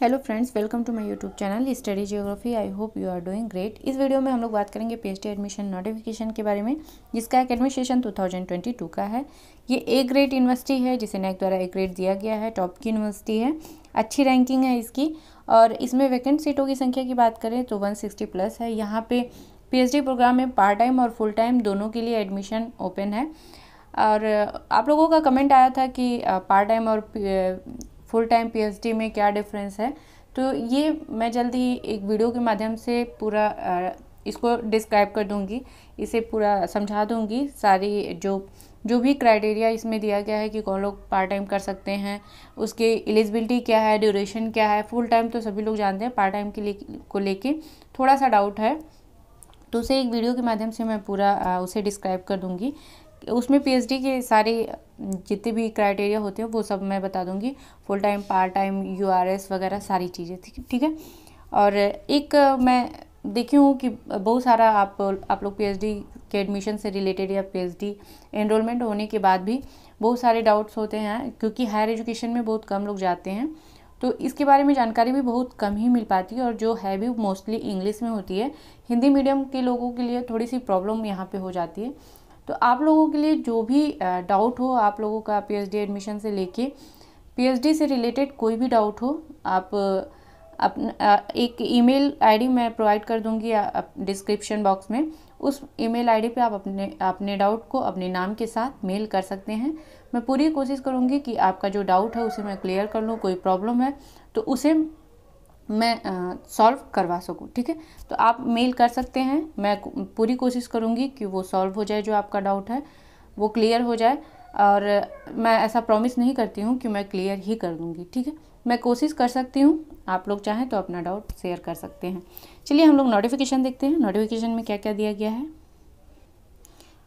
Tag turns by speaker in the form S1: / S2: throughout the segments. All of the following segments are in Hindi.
S1: Hello friends, welcome to my YouTube channel study geography. I hope you are doing great. इस वीडियो में हम लोग बात करेंगे पीएचडी एडमिशन नोटिफिकेशन के बारे में, जिसका एकेडमिक सेशन 2022 का है। ये ए ग्रेड यूनिवर्सिटी है, जिसे नेक द्वारा ए ग्रेड दिया गया है। टॉप की यूनिवर्सिटी है, अच्छी रैंकिंग है इसकी। और इसमें वैकेंट सीटों की संख्या की बात करें तो 160 प्लस है। यहाँ पे पीएचडी प्रोग्राम में पार्ट टाइम और फुल टाइम दोनों के लिए एडमिशन ओपन है। और आप लोगों का कमेंट आया था कि पार्ट टाइम और फुल टाइम पीएचडी में क्या डिफरेंस है, तो ये मैं जल्दी एक वीडियो के माध्यम से पूरा इसको डिस्क्राइब कर दूंगी, इसे पूरा समझा दूंगी। सारी जो भी क्राइटेरिया इसमें दिया गया है कि कौन लोग पार्ट टाइम कर सकते हैं, उसके एलिजिबिलिटी क्या है, ड्यूरेशन क्या है। फुल टाइम तो सभी लोग जानते हैं, पार्ट टाइम को लेके थोड़ा सा डाउट है, तो उसे एक वीडियो के माध्यम से मैं पूरा उसे डिस्क्राइब कर दूंगी। उसमें पीएचडी के सारे जितने भी क्राइटेरिया होते हैं वो सब मैं बता दूंगी। Full time, part time, URS वगैरह सारी चीज़ें, ठीक है। और एक मैं देखी हूँ कि बहुत सारा आप लोग पीएचडी के एडमिशन से रिलेटेड या पीएचडी एनरोलमेंट होने के बाद भी बहुत सारे डाउट्स होते हैं, क्योंकि हायर एजुकेशन में बहुत कम लोग जाते हैं, तो इसके बारे में जानकारी भी बहुत कम ही मिल पाती है, और जो है भी मोस्टली इंग्लिश में होती है। हिंदी मीडियम के लोगों के लिए थोड़ी सी प्रॉब्लम यहाँ पे हो जाती है। तो आप लोगों के लिए जो भी डाउट हो, आप लोगों का पीएचडी एडमिशन से लेके पीएचडी से रिलेटेड कोई भी डाउट हो, आप अपना एक ईमेल आईडी मैं प्रोवाइड कर दूंगी डिस्क्रिप्शन बॉक्स में। उस ईमेल आईडी पे आप अपने डाउट को अपने नाम के साथ मेल कर सकते हैं। मैं पूरी कोशिश करूंगी कि आपका जो डाउट है उसे मैं क्लियर कर लूँ। कोई प्रॉब्लम है तो उसे मैं सॉल्व करवा सकूँ, ठीक है। तो आप मेल कर सकते हैं, मैं पूरी कोशिश करूँगी कि वो सॉल्व हो जाए, जो आपका डाउट है वो क्लियर हो जाए। और मैं ऐसा प्रॉमिस नहीं करती हूँ कि मैं क्लियर ही कर दूँगी, ठीक है। मैं कोशिश कर सकती हूँ, आप लोग चाहें तो अपना डाउट शेयर कर सकते हैं। चलिए हम लोग नोटिफिकेशन देखते हैं, नोटिफिकेशन में क्या क्या दिया गया है।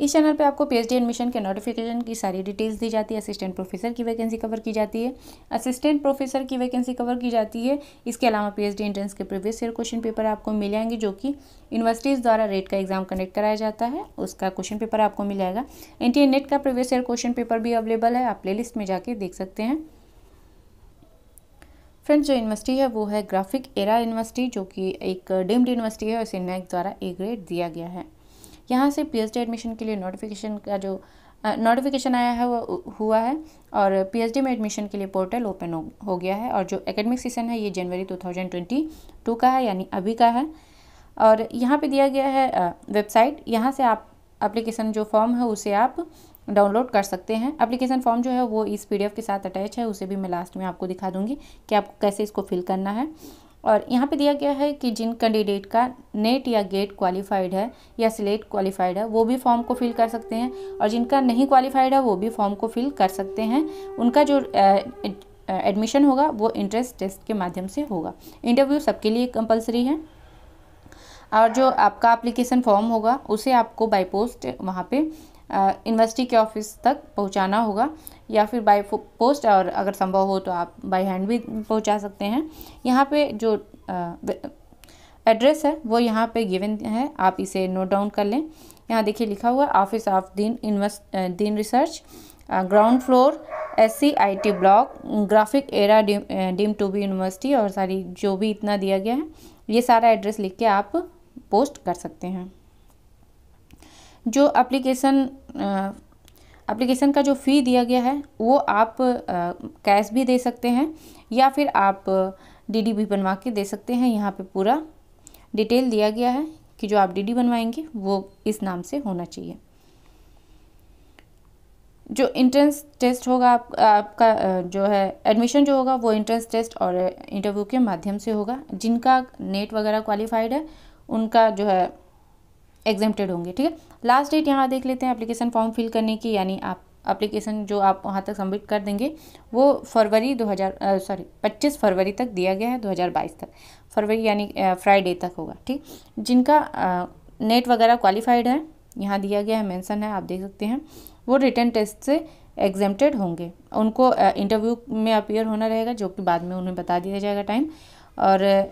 S1: इस चैनल पे आपको पीएचडी एडमिशन के नोटिफिकेशन की सारी डिटेल्स दी जाती है। असिस्टेंट प्रोफेसर की वैकेंसी कवर की जाती है, असिस्टेंट प्रोफेसर की वैकेंसी कवर की जाती है। इसके अलावा पीएचडी एंट्रेंस के प्रीवियस ईयर क्वेश्चन पेपर आपको मिल जाएंगे, जो कि यूनिवर्सिटीज़ द्वारा रेट का एग्जाम कंडक्ट कराया जाता है, उसका क्वेश्चन पेपर आपको मिल जाएगा। एनटीए नेट का प्रीवियस ईयर क्वेश्चन पेपर भी अवेलेबल है, आप प्ले लिस्ट में जाके देख सकते हैं। फ्रेंड्स, जो यूनिवर्सिटी है वो है ग्राफिक एरा यूनिवर्सिटी, जो कि एक डीम्ड यूनिवर्सिटी है, इसे नेक द्वारा ए ग्रेड दिया गया है। यहाँ से पीएचडी एडमिशन के लिए नोटिफिकेशन का जो नोटिफिकेशन आया है वो हुआ है, और पीएचडी में एडमिशन के लिए पोर्टल ओपन हो गया है। और जो एकेडमिक सेशन है ये जनवरी 2022 का है, यानी अभी का है। और यहाँ पे दिया गया है वेबसाइट, यहाँ से आप एप्लीकेशन जो फॉर्म है उसे आप डाउनलोड कर सकते हैं। एप्लीकेशन फॉर्म जो है वो इस पीडीएफ के साथ अटैच है, उसे भी मैं लास्ट में आपको दिखा दूंगी कि आपको कैसे इसको फिल करना है। और यहाँ पे दिया गया है कि जिन कैंडिडेट का नेट या गेट क्वालिफाइड है या सिलेक्ट क्वालिफाइड है वो भी फॉर्म को फिल कर सकते हैं, और जिनका नहीं क्वालिफाइड है वो भी फॉर्म को फिल कर सकते हैं। उनका जो एडमिशन होगा वो इंट्रेंस टेस्ट के माध्यम से होगा। इंटरव्यू सबके लिए कंपलसरी है, और जो आपका एप्लीकेशन फॉर्म होगा उसे आपको बाय पोस्ट वहाँ पे यूनिवर्सिटी के ऑफिस तक पहुँचाना होगा, या फिर बाय पोस्ट, और अगर संभव हो तो आप बाय हैंड भी पहुँचा सकते हैं। यहाँ पे जो एड्रेस है वो यहाँ पे गिवन है, आप इसे नोट डाउन कर लें। यहाँ देखिए लिखा हुआ office of dean research, ground floor, SCIT block, graphic era deemed to be university, और सारी जो भी इतना दिया गया है ये सारा एड्रेस लिख के आप पोस्ट कर सकते हैं। जो एप्लीकेशन का जो फ़ी दिया गया है वो आप कैश भी दे सकते हैं, या फिर आप DD भी बनवा के दे सकते हैं। यहाँ पे पूरा डिटेल दिया गया है कि जो आप DD बनवाएंगे वो इस नाम से होना चाहिए। जो इंट्रेंस टेस्ट होगा आपका जो है एडमिशन जो होगा वो इंट्रेंस टेस्ट और इंटरव्यू के माध्यम से होगा। जिनका नेट वगैरह क्वालिफाइड है उनका जो है एग्जेम्प्टेड होंगे, ठीक है। लास्ट डेट यहाँ देख लेते हैं एप्लीकेशन फॉर्म फिल करने की, यानी आप एप्लीकेशन जो आप वहाँ तक सबमिट कर देंगे वो 25 फरवरी तक दिया गया है, 2022 तक, फरवरी यानी फ्राइडे तक होगा, ठीक। जिनका नेट वगैरह क्वालिफाइड है यहाँ दिया गया है, मेंशन है, आप देख सकते हैं, वो रिटन टेस्ट से एग्जेम्प्टेड होंगे। उनको इंटरव्यू में अपीयर होना रहेगा, जो कि बाद में उन्हें बता दिया जाएगा टाइम। और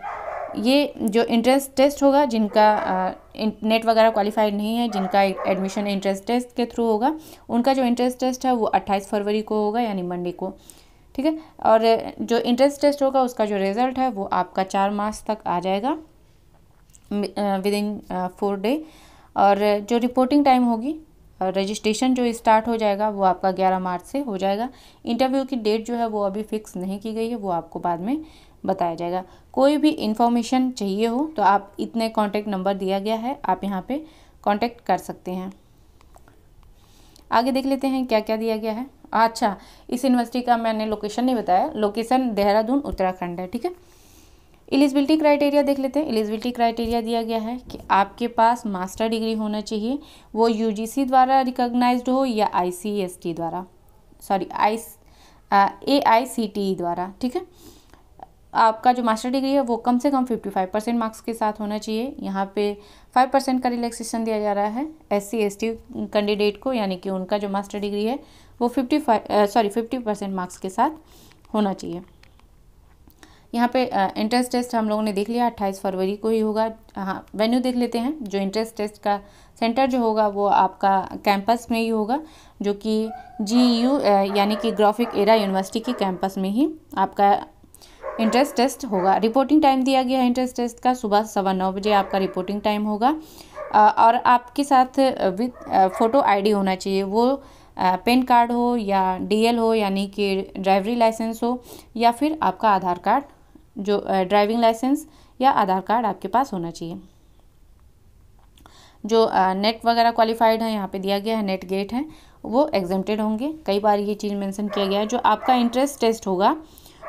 S1: ये जो इंट्रेंस टेस्ट होगा, जिनका नेट वगैरह क्वालिफाइड नहीं है, जिनका एडमिशन इंट्रेंस टेस्ट के थ्रू होगा, उनका जो इंट्रेंस टेस्ट है वो 28 फरवरी को होगा, यानी मंडे को, ठीक। ठीक है। और जो इंट्रेंस टेस्ट होगा उसका जो रिज़ल्ट है वो आपका 4 मार्च तक आ जाएगा विद इन 4 डे। और जो रिपोर्टिंग टाइम होगी, रजिस्ट्रेशन जो स्टार्ट हो जाएगा वो आपका 11 मार्च से हो जाएगा। इंटरव्यू की डेट जो है वो अभी फिक्स नहीं की गई है, वो आपको बाद में बताया जाएगा। कोई भी इंफॉर्मेशन चाहिए हो तो आप इतने कॉन्टैक्ट नंबर दिया गया है, आप यहाँ पे कॉन्टैक्ट कर सकते हैं। आगे देख लेते हैं क्या क्या दिया गया है। अच्छा, इस यूनिवर्सिटी का मैंने लोकेशन नहीं बताया, लोकेशन देहरादून उत्तराखंड है, ठीक है। एलिजिबिलिटी क्राइटेरिया देख लेते हैं। एलिजिबिलिटी क्राइटेरिया दिया गया है कि आपके पास मास्टर डिग्री होना चाहिए, वो यूजीसी द्वारा रिकॉग्नाइज्ड हो या आईसीएसटी द्वारा, सॉरी AICTE द्वारा, ठीक है। आपका जो मास्टर डिग्री है वो कम से कम 55% मार्क्स के साथ होना चाहिए। यहाँ पे 5% का रिलैक्सेशन दिया जा रहा है SC/ST कैंडिडेट को, यानी कि उनका जो मास्टर डिग्री है वो 50% मार्क्स के साथ होना चाहिए। यहाँ पे इंट्रेंस टेस्ट हम लोगों ने देख लिया, 28 फरवरी को ही होगा। हाँ, वेन्यू देख लेते हैं। जो इंट्रेंस टेस्ट का सेंटर जो होगा वो आपका कैंपस में ही होगा, जो कि GU यानी कि ग्राफिक एरा यूनिवर्सिटी के कैंपस में ही आपका इंट्रेंस टेस्ट होगा। रिपोर्टिंग टाइम दिया गया है इंट्रेंस टेस्ट का, सुबह 9:15 बजे आपका रिपोर्टिंग टाइम होगा। और आपके साथ विद फ़ोटो ID होना चाहिए, वो पेन कार्ड हो या DL हो यानी कि ड्राइवरी लाइसेंस हो, या फिर आपका आधार कार्ड, जो ड्राइविंग लाइसेंस या आधार कार्ड आपके पास होना चाहिए। जो नेट वगैरह क्वालिफाइड है, यहाँ पे दिया गया है नेट गेट है, वो एग्जेम्प्टेड होंगे। कई बार ये चीज़ मेंशन किया गया है। जो आपका इंट्रेंस टेस्ट होगा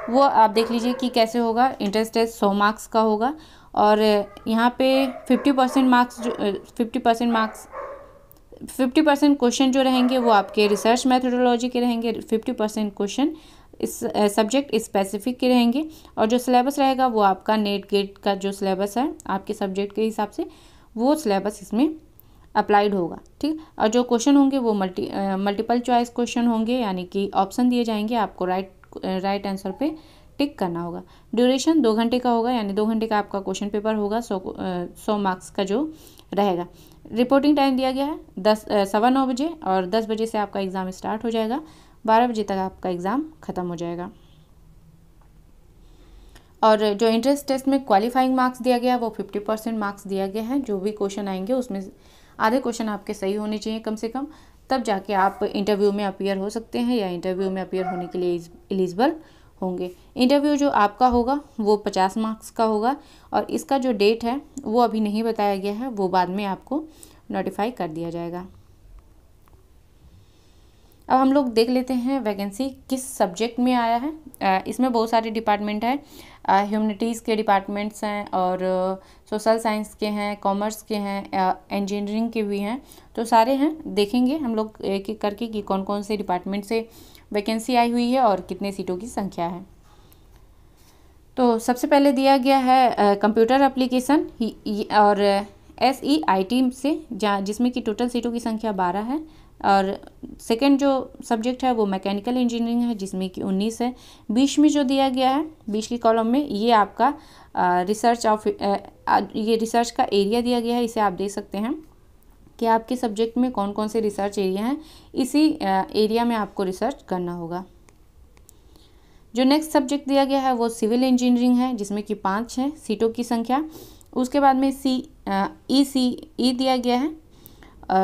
S1: वो आप देख लीजिए कि कैसे होगा। इंट्रेंस टेस्ट 100 मार्क्स का होगा, और यहाँ पे 50% क्वेश्चन जो रहेंगे वो आपके रिसर्च मैथडोलॉजी के रहेंगे, 50% क्वेश्चन इस सब्जेक्ट स्पेसिफिक के रहेंगे, और जो सिलेबस रहेगा वो आपका नेट गेट का जो सिलेबस है आपके सब्जेक्ट के हिसाब से वो सिलेबस इसमें अप्लाइड होगा, ठीक। और जो क्वेश्चन होंगे वो मल्टीपल चॉइस क्वेश्चन होंगे, यानी कि ऑप्शन दिए जाएंगे, आपको राइट आंसर पे टिक करना होगा। ड्यूरेशन 2 घंटे का होगा, यानी 2 घंटे का आपका क्वेश्चन पेपर होगा, 100 मार्क्स का जो रहेगा। रिपोर्टिंग टाइम दिया गया है 9:15 बजे, और 10 बजे से आपका एग्ज़ाम स्टार्ट हो जाएगा, 12 बजे तक आपका एग्ज़ाम ख़त्म हो जाएगा। और जो इंट्रेंस टेस्ट में क्वालिफाइंग मार्क्स दिया गया है वो 50% मार्क्स दिया गया है। जो भी क्वेश्चन आएंगे उसमें आधे क्वेश्चन आपके सही होने चाहिए कम से कम, तब जाके आप इंटरव्यू में अपीयर हो सकते हैं या इंटरव्यू में अपीयर होने के लिए एलिजिबल होंगे। इंटरव्यू जो आपका होगा वो 50 मार्क्स का होगा, और इसका जो डेट है वो अभी नहीं बताया गया है, वो बाद में आपको नोटिफाई कर दिया जाएगा। अब हम लोग देख लेते हैं वैकेंसी किस सब्जेक्ट में आया है। इसमें बहुत सारे डिपार्टमेंट हैं, ह्यूमैनिटीज़ के डिपार्टमेंट्स हैं, और सोशल साइंस के हैं, कॉमर्स के हैं, इंजीनियरिंग के भी हैं, तो सारे हैं। देखेंगे हम लोग एक एक करके कि कौन कौन से डिपार्टमेंट से वैकेंसी आई हुई है और कितने सीटों की संख्या है। तो सबसे पहले दिया गया है कंप्यूटर एप्लीकेशन और SEIT से, जिसमें कि टोटल सीटों की संख्या 12 है। और सेकंड जो सब्जेक्ट है वो मैकेनिकल इंजीनियरिंग है, जिसमें कि 19 है। 20 में जो दिया गया है 20 की कॉलम में, ये आपका ये रिसर्च का एरिया दिया गया है। इसे आप देख सकते हैं कि आपके सब्जेक्ट में कौन कौन से रिसर्च एरिया हैं, इसी एरिया में आपको रिसर्च करना होगा। जो नेक्स्ट सब्जेक्ट दिया गया है वो सिविल इंजीनियरिंग है, जिसमें कि 5 है सीटों की संख्या। उसके बाद में ECE दिया गया है,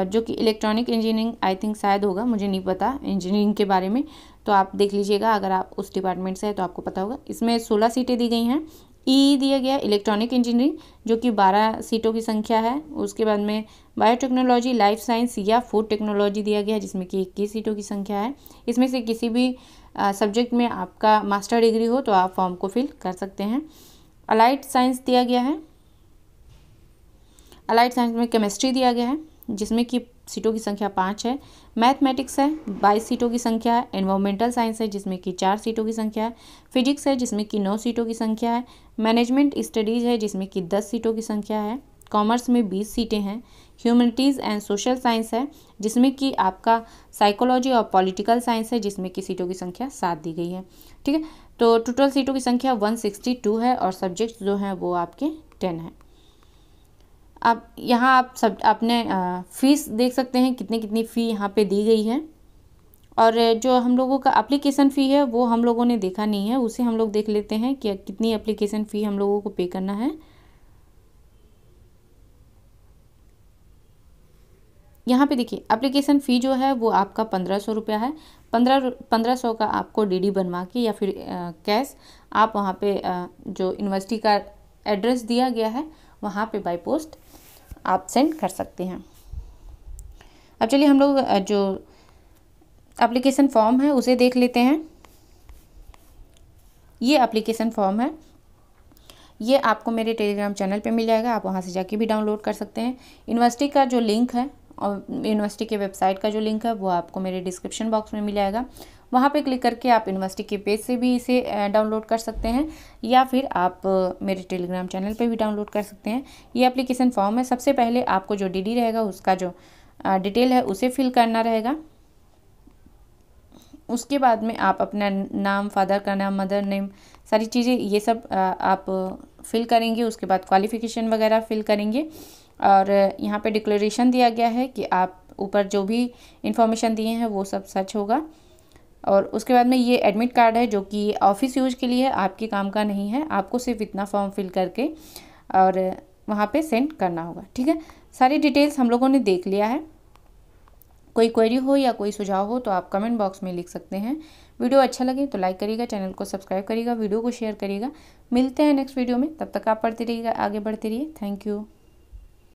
S1: जो कि इलेक्ट्रॉनिक इंजीनियरिंग आई थिंक शायद होगा, मुझे नहीं पता इंजीनियरिंग के बारे में, तो आप देख लीजिएगा अगर आप उस डिपार्टमेंट से है तो आपको पता होगा। इसमें 16 सीटें दी गई हैं। दिया गया इलेक्ट्रॉनिक इंजीनियरिंग, जो कि 12 सीटों की संख्या है। उसके बाद में बायोटेक्नोलॉजी, लाइफ साइंस या फूड टेक्नोलॉजी दिया गया है, जिसमें कि 21 सीटों की संख्या है। इसमें से किसी भी सब्जेक्ट में आपका मास्टर डिग्री हो तो आप फॉर्म को फिल कर सकते हैं। अलाइड साइंस दिया गया है, अलाइड साइंस में केमिस्ट्री दिया गया है, जिसमें कि सीटों की संख्या 5 है। मैथमेटिक्स है, 22 सीटों की संख्या है। एनवायरमेंटल साइंस है, जिसमें कि 4 सीटों की संख्या है। फिजिक्स है, जिसमें कि 9 सीटों की संख्या है। मैनेजमेंट स्टडीज़ है, जिसमें कि 10 सीटों की संख्या है। कॉमर्स में 20 सीटें हैं। ह्यूमैनिटीज़ एंड सोशल साइंस है, जिसमें कि आपका साइकोलॉजी और पॉलिटिकल साइंस है, जिसमें कि सीटों की संख्या 7 दी गई है, ठीक है। तो टोटल सीटों की संख्या 162 है, और सब्जेक्ट जो हैं वो आपके 10 हैं। अब यहाँ आप सब अपने फ़ीस देख सकते हैं, कितनी फ़ी यहाँ पे दी गई है। और जो हम लोगों का एप्लीकेशन फ़ी है वो हम लोगों ने देखा नहीं है, उसे हम लोग देख लेते हैं कि कितनी एप्लीकेशन फ़ी हम लोगों को पे करना है। यहाँ पे देखिए एप्लीकेशन फ़ी जो है वो आपका 1500 रुपया है। 1500 का आपको डीडी बनवा के या फिर कैश आप वहाँ पे जो यूनिवर्सिटी का एड्रेस दिया गया है वहाँ पे बाय पोस्ट आप सेंड कर सकते हैं। अब चलिए हम लोग जो एप्लीकेशन फॉर्म है उसे देख लेते हैं। ये एप्लीकेशन फॉर्म है, ये आपको मेरे टेलीग्राम चैनल पे मिल जाएगा, आप वहाँ से जाके भी डाउनलोड कर सकते हैं। यूनिवर्सिटी का जो लिंक है और यूनिवर्सिटी के वेबसाइट का जो लिंक है वो आपको मेरे डिस्क्रिप्शन बॉक्स में मिल जाएगा। वहाँ पे क्लिक करके आप यूनिवर्सिटी के पेज से भी इसे डाउनलोड कर सकते हैं या फिर आप मेरे टेलीग्राम चैनल पे भी डाउनलोड कर सकते हैं। ये एप्लीकेशन फॉर्म है। सबसे पहले आपको जो डीडी रहेगा उसका जो डिटेल है उसे फिल करना रहेगा। उसके बाद में आप अपना नाम, फादर का नाम, मदर नेम, सारी चीज़ें ये सब आप फिल करेंगे। उसके बाद क्वालिफ़िकेशन वगैरह फिल करेंगे और यहाँ पे डिक्लेरेशन दिया गया है कि आप ऊपर जो भी इंफॉर्मेशन दिए हैं वो सब सच होगा। और उसके बाद में ये एडमिट कार्ड है जो कि ऑफिस यूज के लिए है, आपके काम का नहीं है। आपको सिर्फ इतना फॉर्म फिल करके और वहाँ पे सेंड करना होगा। ठीक है, सारी डिटेल्स हम लोगों ने देख लिया है। कोई क्वेरी हो या कोई सुझाव हो तो आप कमेंट बॉक्स में लिख सकते हैं। वीडियो अच्छा लगे तो लाइक करिएगा, चैनल को सब्सक्राइब करिएगा, वीडियो को शेयर करिएगा। मिलते हैं नेक्स्ट वीडियो में, तब तक आप पढ़ते रहिएगा, आगे बढ़ते रहिए। Thank you.